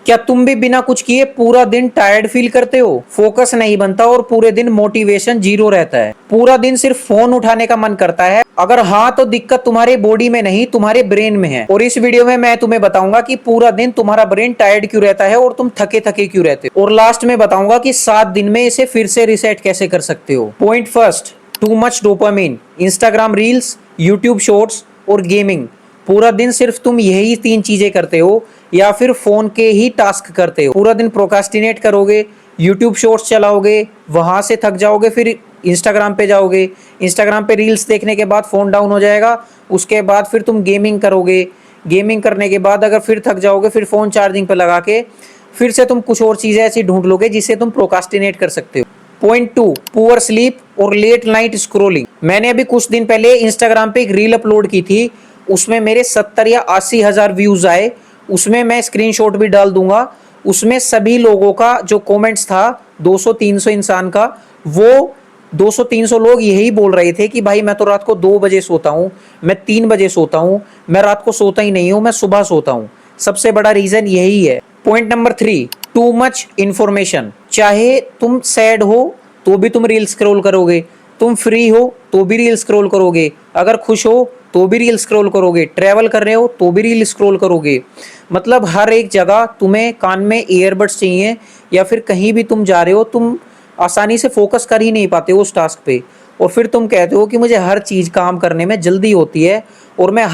क्या तुम भी बिना कुछ किए पूरा दिन टायर्ड फील करते हो, फोकस नहीं बनता और पूरे दिन मोटिवेशन जीरो रहता है, पूरा दिन सिर्फ फोन उठाने का मन करता है? अगर हाँ तो दिक्कत तुम्हारे बॉडी में नहीं तुम्हारे ब्रेन में है। और इस वीडियो में मैं तुम्हें बताऊंगा कि पूरा दिन तुम्हारा ब्रेन टायर्ड क्यों रहता है और तुम थके थके क्यों रहते हो, और लास्ट में बताऊंगा कि 7 दिन में इसे फिर से रिसेट कैसे कर सकते हो। Point first, too much dopamine, Instagram reels, YouTube shorts और गेमिंग। पूरा दिन सिर्फ तुम यही 3 चीजें करते हो या फिर फोन के ही टास्क करते हो। पूरा दिन प्रोकास्टिनेट करोगे, यूट्यूब शॉर्ट्स चलाओगे, वहां से थक जाओगे, फिर इंस्टाग्राम पे जाओगे, इंस्टाग्राम पे रील्स देखने के बाद फोन डाउन हो जाएगा, उसके बाद फिर तुम गेमिंग करोगे, गेमिंग करने के बाद अगर फिर थक जाओगे फिर फोन चार्जिंग पे लगा के फिर से तुम कुछ और चीजें ऐसी ढूंढ लोगे जिससे तुम प्रोकास्टिनेट कर सकते हो। पॉइंट टू, पुअर स्लीप और लेट नाइट स्क्रोलिंग। मैंने अभी कुछ दिन पहले इंस्टाग्राम पे एक रील अपलोड की थी, उसमें मेरे 70 या 80 हजार व्यूज आए। उसमें मैं स्क्रीनशॉट भी डाल दूंगा। उसमें सभी लोगों का जो कमेंट्स था 200-300 इंसान का, वो 200-300 लोग यही बोल रहे थे कि भाई मैं तो रात को 2 बजे सोता हूँ, मैं 3 बजे सोता हूँ, मैं रात को सोता ही नहीं हूँ, मैं सुबह सोता हूँ। सबसे बड़ा रीजन यही है। Point number 3, too much information. चाहे तुम सैड हो तो भी तुम रील स्क्रॉल करोगे, तुम फ्री हो तो भी रील स्क्रॉल करोगे, अगर खुश हो तो भी रील स्क्रॉल करोगे, ट्रैवल कर रहे हो तो भी रील स्क्रॉल करोगे। मतलब हर एक जगह तुम्हें कान में ईयरबड्स चाहिए, या फिर कहीं भी तुम जा रहे हो तुम आसानी से फोकस कर ही नहीं पाते हो उस टास्क पे, और फिर तुम कहते हो कि मुझे हर चीज काम करने में जल्दी होती है और मैं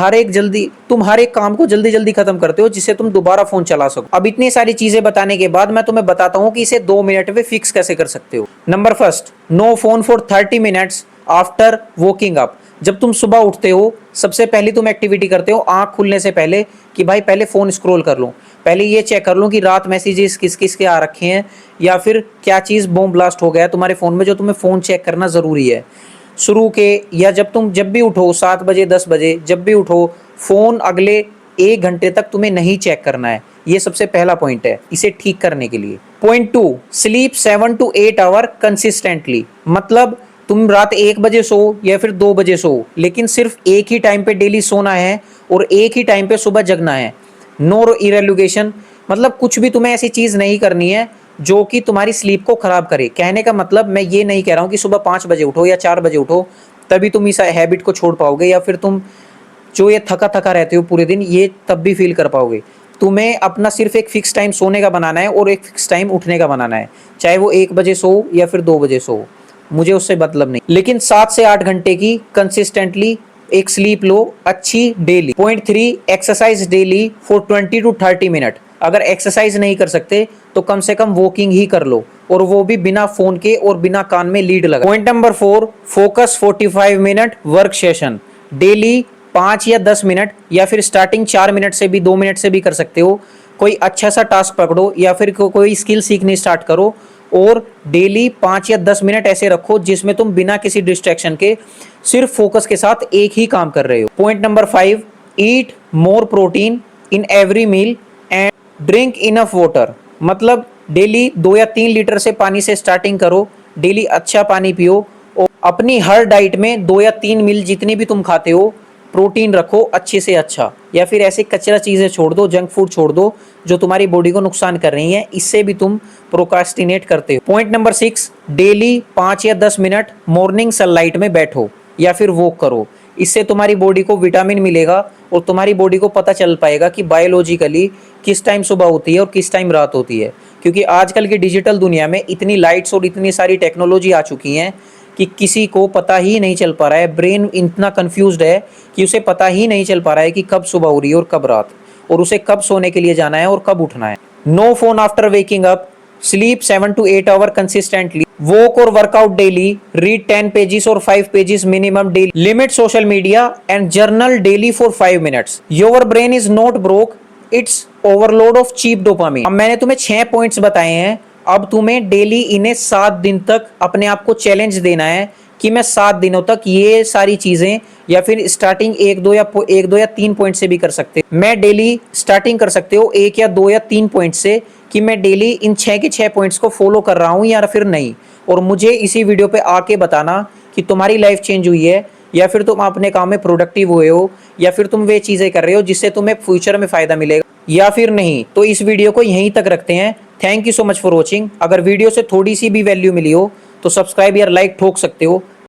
तुम हर एक काम को जल्दी जल्दी खत्म करते हो जिससे तुम दोबारा फोन चला सको। अब इतनी सारी चीजें बताने के बाद मैं तुम्हें बताता हूँ कि इसे 2 मिनट में फिक्स कैसे कर सकते हो। Number first, no phone for 30 minutes after waking up. जब तुम सुबह उठते हो सबसे पहली तुम एक्टिविटी करते हो आंख खुलने से पहले कि भाई पहले फोन स्क्रॉल कर लूं, पहले ये चेक कर लूं कि रात मैसेजेस किस किस के आ रखे हैं, या फिर क्या चीज बॉम्ब ब्लास्ट हो गया तुम्हारे फोन में जो तुम्हें फोन चेक करना जरूरी है। शुरू के या जब भी उठो 7 बजे 10 बजे जब भी उठो, फोन अगले 1 घंटे तक तुम्हें नहीं चेक करना है। ये सबसे पहला पॉइंट है इसे ठीक करने के लिए। Point two, sleep 7 to 8 hour consistently. मतलब तुम रात 1 बजे सो या फिर 2 बजे सो, लेकिन सिर्फ एक ही टाइम पे डेली सोना है और एक ही टाइम पे सुबह जगना है। नो इरेलुगेशन, मतलब कुछ भी तुम्हें ऐसी चीज नहीं करनी है जो कि तुम्हारी स्लीप को खराब करे। कहने का मतलब मैं ये नहीं कह रहा हूँ कि सुबह 5 बजे उठो या 4 बजे उठो तभी तुम इस हैबिट को छोड़ पाओगे, या फिर तुम जो ये थका थका रहते हो पूरे दिन ये तब भी फील कर पाओगे। तुम्हें अपना सिर्फ एक फिक्स टाइम सोने का बनाना है और एक फिक्स टाइम उठने का बनाना है, चाहे वो 1 बजे सो या फिर 2 बजे सो, मुझे उससे मतलब नहीं, लेकिन 7 से 8 घंटे की कंसिस्टेंटली एक स्लीप लो अच्छी daily. Point 3, exercise daily for 20 to 30 minute. अगर एक्सरसाइज नहीं कर सकते तो कम से कम वॉकिंग ही कर लो, और वो भी बिना फोन के और बिना कान में लीड लगा। Point number 4, focus 45 minute work session daily. 5 या 10 मिनट या फिर स्टार्टिंग 4 मिनट से भी 2 मिनट से भी कर सकते हो। कोई अच्छा सा टास्क पकड़ो या फिर कोई स्किल सीखनी स्टार्ट करो और डेली 5 या 10 मिनट ऐसे रखो जिसमें तुम बिना किसी डिस्ट्रैक्शन के सिर्फ फोकस के साथ एक ही काम कर रहे हो। Point number 5, eat more protein in every meal and drink enough water. मतलब डेली 2 या 3 लीटर से पानी से स्टार्टिंग करो, डेली अच्छा पानी पियो और अपनी हर डाइट में 2 या 3 मील जितनी भी तुम खाते हो प्रोटीन रखो अच्छे से अच्छा, या फिर ऐसे कचरा चीज़ें छोड़ दो, जंक फूड छोड़ दो जो तुम्हारी बॉडी को नुकसान कर रही हैं, इससे भी तुम प्रोकास्टिनेट करते हो। पॉइंट नंबर 6, डेली 5 या 10 मिनट मॉर्निंग सनलाइट में बैठो या फिर वॉक करो। इससे तुम्हारी बॉडी को विटामिन मिलेगा और तुम्हारी बॉडी को पता चल पाएगा कि बायोलॉजिकली किस टाइम सुबह होती है और किस टाइम रात होती है। क्योंकि आजकल की डिजिटल दुनिया में इतनी लाइट्स और इतनी सारी टेक्नोलॉजी आ चुकी हैं कि किसी को पता ही नहीं चल पा रहा है, ब्रेन इतना कंफ्यूज्ड है कि उसे पता ही नहीं चल पा रहा है कि कब सुबह हो रही है और कब रात, और उसे कब सोने के लिए जाना है और कब उठना है। No phone after waking up, sleep 7 to 8 hour consistently, walk और वर्कआउट डेली, रीड 10 पेजेस और 5 pages minimum daily, limit social media and journal daily for 5 minutes. Your brain is not broke, it's overload of cheap dopamine. अब मैंने तुम्हें 6 points बताए हैं, अब तुम्हें daily इन्हें 7 दिन तक अपने आप को चैलेंज देना है कि मैं 7 दिनों तक ये सारी चीजें, या फिर स्टार्टिंग 1 2 या 3 पॉइंट से भी कर सकते हो। मैं डेली स्टार्टिंग कर सकते हो 1 या 2 या 3 पॉइंट से कि मैं डेली इन 6 के 6 पॉइंट्स को फॉलो कर रहा हूं या फिर नहीं, और मुझे इसी वीडियो पे आके बताना कि तुम्हारी लाइफ चेंज हुई है या फिर तुम अपने काम में प्रोडक्टिव हुए हो या फिर तुम वे चीजें कर रहे हो जिससे तुम्हें फ्यूचर में फायदा मिलेगा। या फिर नहीं, तो इस वीडियो को यहीं तक रखते हैं। Thank you so much for watching. अगर वीडियो से थोड़ी सी भी वैल्यू मिली हो तो सब्सक्राइब या लाइक ठोक सकते हो।